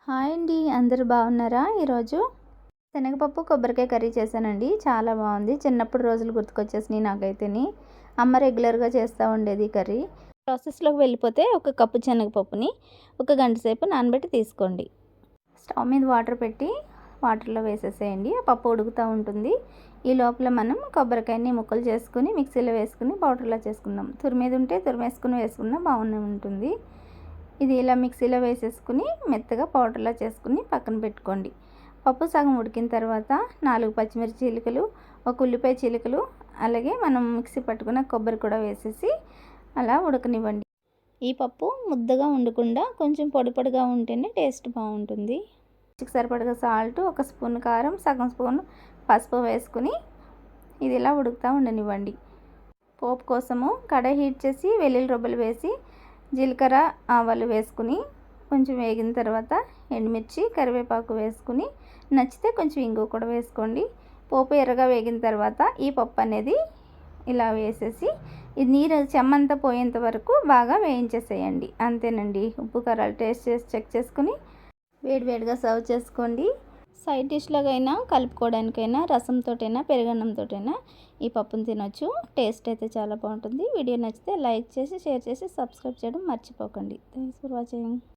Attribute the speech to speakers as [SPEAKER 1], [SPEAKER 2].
[SPEAKER 1] Hi అండి, అందరూ బాగున్నారా? ఈరోజు శనగపప్పు కొబ్బరికాయ కర్రీ చేశానండి. చాలా బాగుంది. చిన్నప్పుడు రోజులు గుర్తుకొచ్చేసినాయి నాకైతేని. అమ్మ రెగ్యులర్గా చేస్తూ ఉండేది ఈ కర్రీ. ప్రాసెస్లోకి వెళ్ళిపోతే ఒక కప్పు శనగపప్పుని 1 గంట సేపు నానబెట్టి తీసుకోండి. స్టవ్ మీద వాటర్ పెట్టి వాటర్లో వేసేసేయండి. ఆ పప్పు ఉడుకుతూ ఉంటుంది. ఈ లోపల మనం కొబ్బరికాయని ముక్కలు చేసుకుని మిక్సీలో వేసుకుని పౌడర్లా చేసుకుందాం. తురిమేది ఉంటే వేసుకున్నా బాగానే ఉంటుంది. ఇది ఇలా మిక్సీలో వేసేసుకుని మెత్తగా పౌడర్లా చేసుకుని పక్కన పెట్టుకోండి. పప్పు సగం ఉడికిన తర్వాత 4 పచ్చిమిర్చి చీలికలు, 1 ఉల్లిపాయ చీలికలు, అలాగే మనం మిక్సీ పట్టుకున్న కొబ్బరి కూడా వేసేసి అలా ఉడకనివ్వండి. ఈ పప్పు ముద్దగా ఉండకుండా కొంచెం పొడి పొడిగా ఉంటేనే టేస్ట్ బాగుంటుంది. రుచికి సరిపడగా సాల్ట్, 1 స్పూన్ కారం, సగం స్పూన్ పసుపు వేసుకుని ఇది ఇలా ఉడుకుతూ ఉండనివ్వండి. పోపు కోసము కడాయి హీట్ చేసి వెల్లుల్లి రొబ్బలు వేసి జీలకర్ర ఆవాలు వేసుకుని కొంచెం వేగిన తర్వాత ఎండుమిర్చి కరివేపాకు వేసుకుని నచ్చితే కొంచెం ఇంగువ కూడా వేసుకోండి. పోపు ఎర్రగా వేగిన తర్వాత ఈ పప్పు అనేది ఇలా వేసేసి ఇది నీరు చెమ్మంతా పోయేంత వరకు బాగా వేయించేసేయండి. అంతేనండి. ఉప్పు కారాలు టేస్ట్ చేసి చెక్ చేసుకుని వేడివేడిగా సర్వ్ చేసుకోండి. సైడ్ డిష్లాగైనా కలుపుకోవడానికైనా రసంతోటైనా పెరుగన్నంతోటైనా ఈ పప్పును తినొచ్చు. టేస్ట్ అయితే చాలా బాగుంటుంది. వీడియో నచ్చితే లైక్ చేసి షేర్ చేసి సబ్స్క్రైబ్ చేయడం మర్చిపోకండి. Thanks for watching.